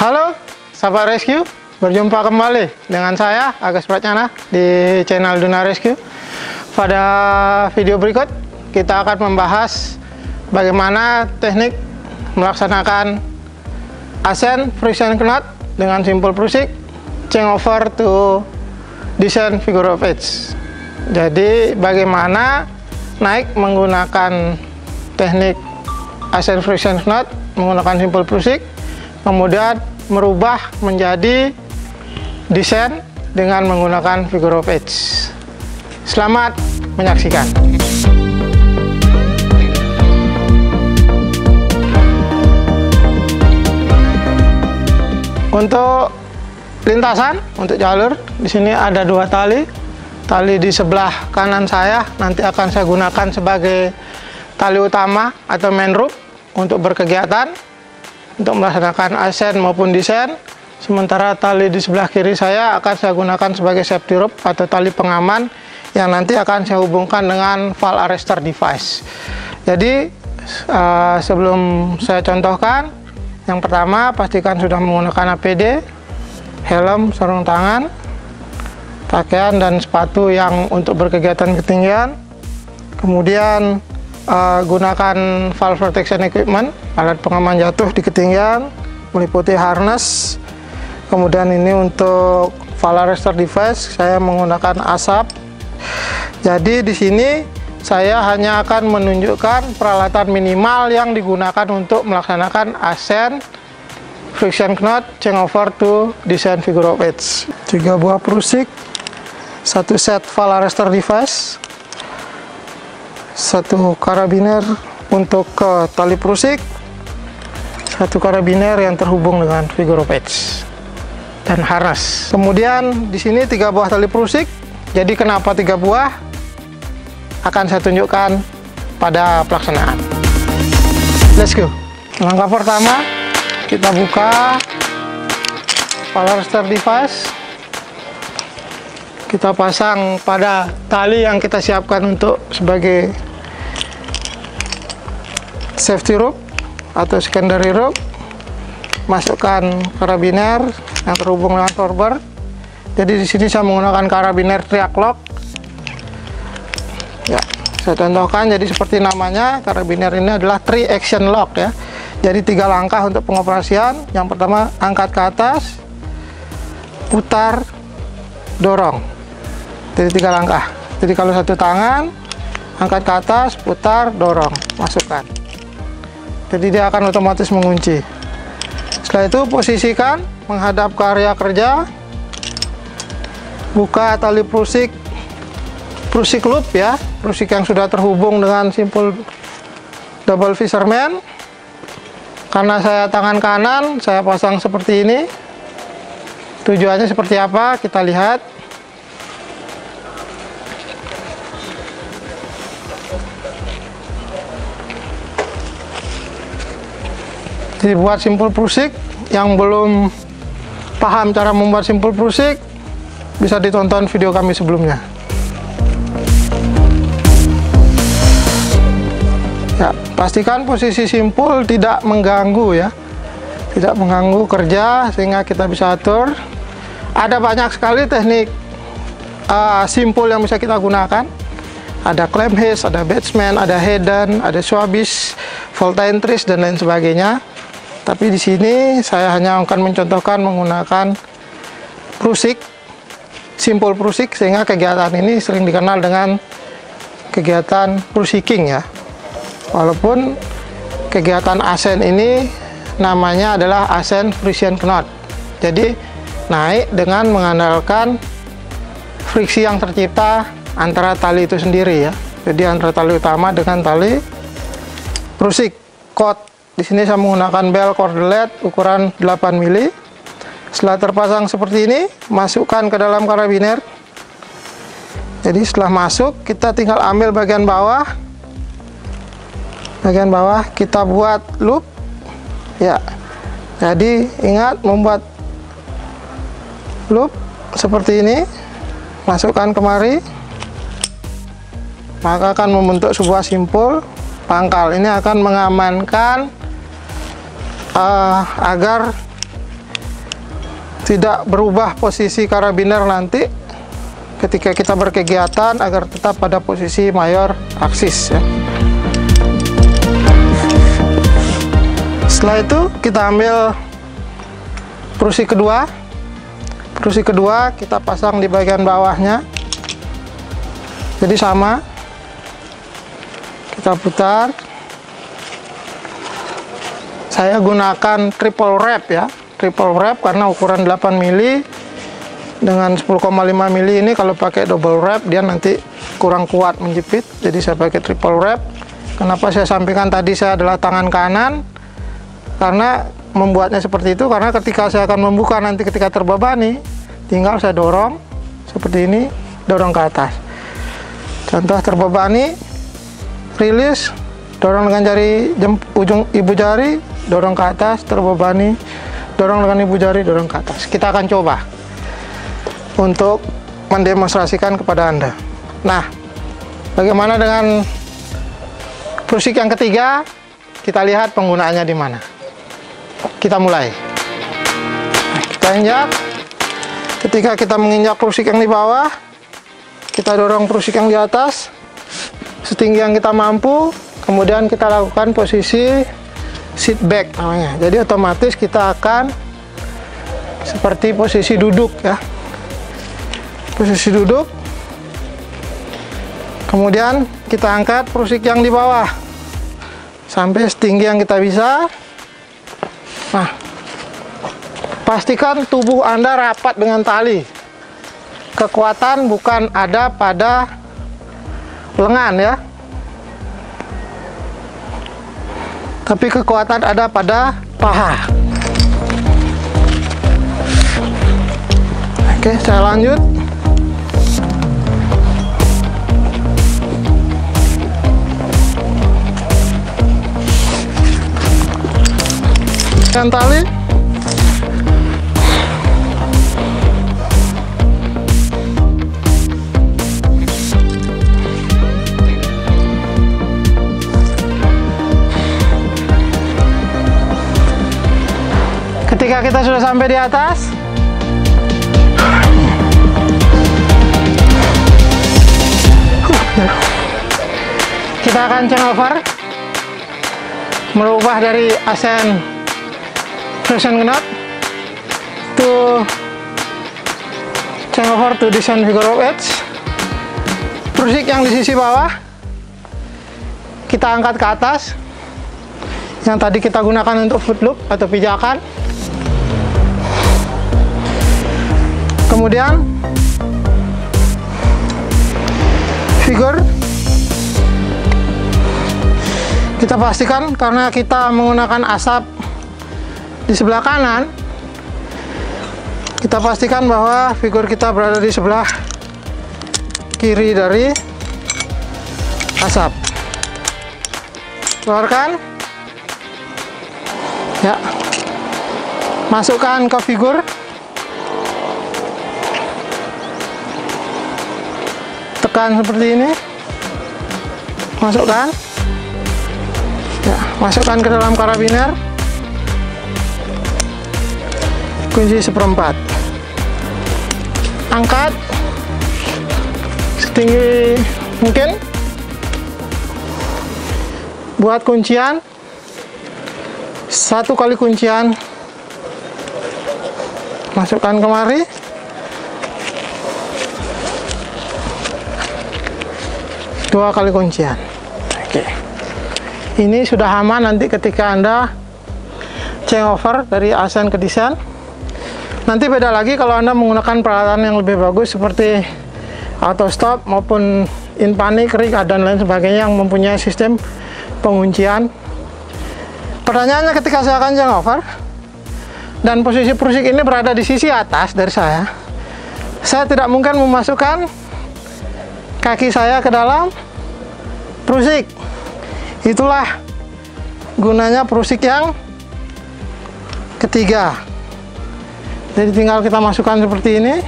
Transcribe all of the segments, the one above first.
Halo sahabat rescue, berjumpa kembali dengan saya Agus Pratnyana di channel Duna Rescue. Pada video berikut kita akan membahas bagaimana teknik melaksanakan ascent friction knot dengan simple prusik change over to descent figure of 8. Jadi bagaimana naik menggunakan teknik ascent friction knot menggunakan simple prusik, kemudian merubah menjadi descent dengan menggunakan figure of 8. Selamat menyaksikan. Untuk lintasan, untuk jalur, di sini ada dua tali. Tali di sebelah kanan saya nanti akan saya gunakan sebagai tali utama atau main rope untuk berkegiatan, untuk melaksanakan ascent maupun descent. Sementara tali di sebelah kiri saya akan saya gunakan sebagai safety rope atau tali pengaman yang nanti akan saya hubungkan dengan fall arrestor device. Jadi sebelum saya contohkan, yang pertama pastikan sudah menggunakan APD, helm, sarung tangan, pakaian dan sepatu yang untuk berkegiatan ketinggian. Kemudian gunakan fall protection equipment, alat pengaman jatuh di ketinggian, meliputi harness. Kemudian ini untuk fall arrestor device saya menggunakan asap. Jadi di sini saya hanya akan menunjukkan peralatan minimal yang digunakan untuk melaksanakan ascent friction knot change over to descent figure of 8. 3 buah prusik, 1 set fall arrestor device, 1 karabiner untuk ke tali prusik, 1 karabiner yang terhubung dengan figure of 8 dan harness. Kemudian di sini 3 buah tali prusik. Jadi kenapa 3 buah? Akan saya tunjukkan pada pelaksanaan. Let's go. Langkah pertama, kita buka fall arrestor device. Kita pasang pada tali yang kita siapkan untuk sebagai safety rope atau secondary rope. Masukkan karabiner yang terhubung dengan torber. Jadi di sini saya menggunakan karabiner triac lock. Ya, saya contohkan. Jadi seperti namanya, karabiner ini adalah 3 action lock ya. Jadi 3 langkah untuk pengoperasian. Yang pertama, angkat ke atas, putar, dorong. Jadi 3 langkah. Jadi kalau satu tangan, angkat ke atas, putar, dorong, masukkan. Jadi dia akan otomatis mengunci. Setelah itu posisikan menghadap ke area kerja. Buka tali prusik loop ya, prusik yang sudah terhubung dengan simple double fisherman. Karena saya tangan kanan, saya pasang seperti ini. Tujuannya seperti apa? Kita lihat. Jadi buat simple prusik, yang belum paham cara membuat simple prusik, bisa ditonton video kami sebelumnya. Ya, pastikan posisi simpul tidak mengganggu ya, tidak mengganggu kerja, sehingga kita bisa atur. Ada banyak sekali teknik simpul yang bisa kita gunakan. Ada clamp hitch, ada batsman, ada headen, ada swabish, volta entries dan lain sebagainya. Tapi di sini saya hanya akan mencontohkan menggunakan prusik, simple prusik, sehingga kegiatan ini sering dikenal dengan kegiatan prusiking ya. Walaupun kegiatan ascent ini namanya adalah ascent friction knot. Jadi naik dengan mengandalkan friksi yang tercipta antara tali itu sendiri ya. Jadi antara tali utama dengan tali prusik. Cord di sini saya menggunakan bel cordelet ukuran 8 mili. Setelah terpasang seperti ini, masukkan ke dalam karabiner. Jadi setelah masuk, kita tinggal ambil bagian bawah. Bagian bawah kita buat loop. Ya. Jadi ingat membuat loop seperti ini. Masukkan kemari. Maka akan membentuk sebuah simpul pangkal. Ini akan mengamankan agar tidak berubah posisi karabiner nanti ketika kita berkegiatan, agar tetap pada posisi mayor aksis ya. Setelah itu kita ambil prusi kedua. Prusi kedua kita pasang di bagian bawahnya. Jadi sama, kita putar. Saya gunakan triple wrap ya, triple wrap karena ukuran 8 mili dengan 10,5 mili ini. Kalau pakai double wrap dia nanti kurang kuat menjepit, jadi saya pakai triple wrap. Kenapa saya sampaikan tadi saya adalah tangan kanan? Karena membuatnya seperti itu, karena ketika saya akan membuka nanti ketika terbebani, tinggal saya dorong seperti ini, dorong ke atas. Contoh terbebani, rilis, dorong dengan jari ujung ibu jari, dorong ke atas, terbebani, dorong dengan ibu jari, dorong ke atas. Kita akan coba untuk mendemonstrasikan kepada Anda. Nah, bagaimana dengan prusik yang ketiga? Kita lihat penggunaannya di mana. Kita mulai. Nah, kita injak. Ketika kita menginjak prusik yang di bawah, kita dorong prusik yang di atas setinggi yang kita mampu. Kemudian kita lakukan posisi sit back namanya. Jadi otomatis kita akan seperti posisi duduk ya. Posisi duduk. Kemudian kita angkat prusik yang di bawah sampai setinggi yang kita bisa. Nah, pastikan tubuh Anda rapat dengan tali. Kekuatan bukan ada pada lengan ya, tapi kekuatan ada pada paha. Oke, saya lanjut. Dan tali. Ketika kita sudah sampai di atas, kita akan changeover, merubah dari ascent flexion knot to changeover to descent figure of 8. Prusik yang di sisi bawah kita angkat ke atas, yang tadi kita gunakan untuk foot loop atau pijakan. Kemudian figure kita pastikan, karena kita menggunakan asap di sebelah kanan, kita pastikan bahwa figur kita berada di sebelah kiri dari asap. Keluarkan ya, masukkan ke figur. Tekan seperti ini, masukkan ya, masukkan ke dalam karabiner, kunci 1/4, angkat setinggi mungkin, buat kuncian, 1 kali kuncian, masukkan kemari, dua kali kuncian. Oke, ini sudah aman. Nanti ketika Anda changeover dari ascent ke descent, nanti beda lagi kalau Anda menggunakan peralatan yang lebih bagus seperti auto stop maupun in panic, rig, dan lain sebagainya yang mempunyai sistem penguncian. Pertanyaannya, ketika saya akan changeover dan posisi prusik ini berada di sisi atas dari saya tidak mungkin memasukkan kaki saya ke dalam prusik. Itulah gunanya prusik yang ketiga. Jadi tinggal kita masukkan seperti ini,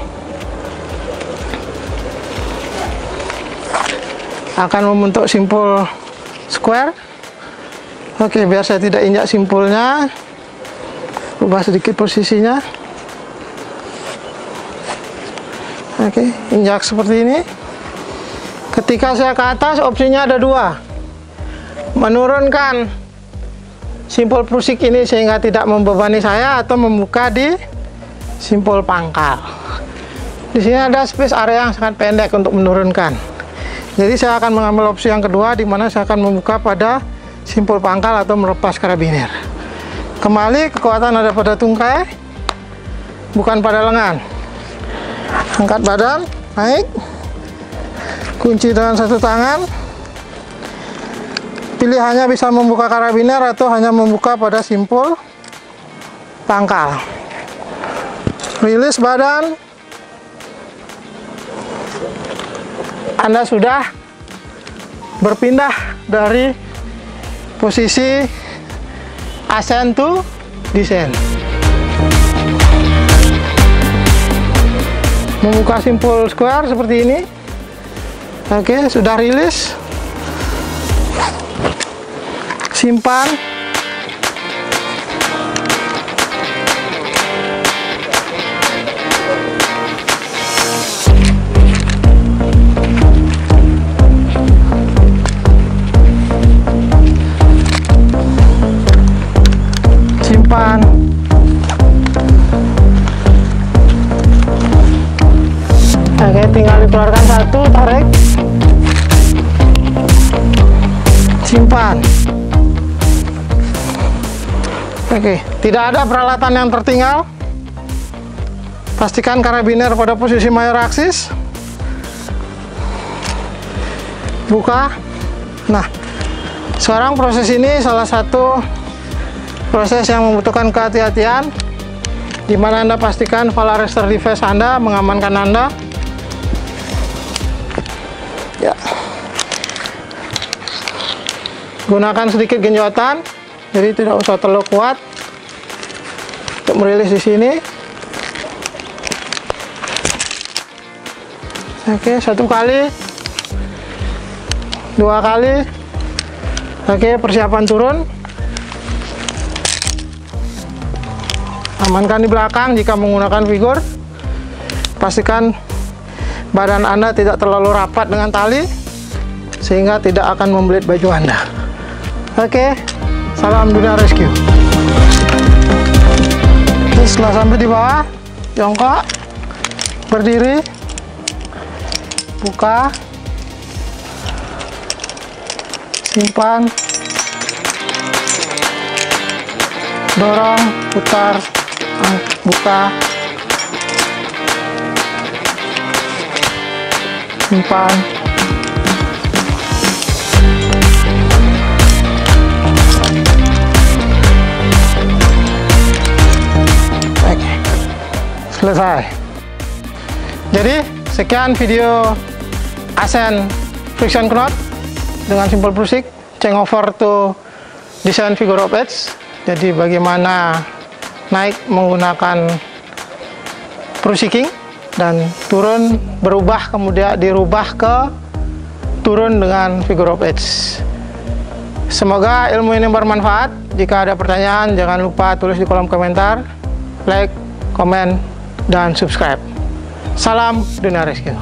akan membentuk simpul square. Oke, biar saya tidak injak simpulnya, ubah sedikit posisinya. Oke, injak seperti ini. Ketika saya ke atas, opsinya ada dua. Menurunkan simpul pusik ini sehingga tidak membebani saya, atau membuka di simpul pangkal. Di sini ada space area yang sangat pendek untuk menurunkan. Jadi saya akan mengambil opsi yang kedua, di mana saya akan membuka pada simpul pangkal atau melepas karabiner. Kembali, kekuatan ada pada tungkai, bukan pada lengan. Angkat badan, naik, kunci dengan satu tangan. Pilihannya bisa membuka karabiner atau hanya membuka pada simpul pangkal. Rilis badan. Anda sudah berpindah dari posisi ascend to descend. Membuka simpul square seperti ini. Oke, sudah rilis. Simpan. Simpan. Oke, tinggal dikeluarkan satu, tarik. Simpan. Oke, tidak ada peralatan yang tertinggal. Pastikan karabiner pada posisi mayor aksis. Buka. Nah, sekarang proses ini salah satu proses yang membutuhkan kehati-hatian, di mana Anda pastikan valve arrestor device Anda mengamankan Anda. Ya. Gunakan sedikit genjotan, jadi tidak usah terlalu kuat untuk merilis di sini. Oke, satu kali, dua kali. Oke, persiapan turun. Amankan di belakang jika menggunakan figur. Pastikan badan Anda tidak terlalu rapat dengan tali, sehingga tidak akan membelit baju Anda. Oke, salam dunia rescue. Terus setelah sampai di bawah, jongkok, berdiri, buka, simpan, dorong, putar, buka, simpan. Oke, selesai. Jadi sekian video ascend friction knot dengan simpul pusik, change over to descend figure of 8. Jadi bagaimana naik menggunakan pushiking dan turun berubah, kemudian dirubah ke turun dengan figure of 8. Semoga ilmu ini bermanfaat. Jika ada pertanyaan, jangan lupa tulis di kolom komentar, like, komen, dan subscribe. Salam dunia rescue.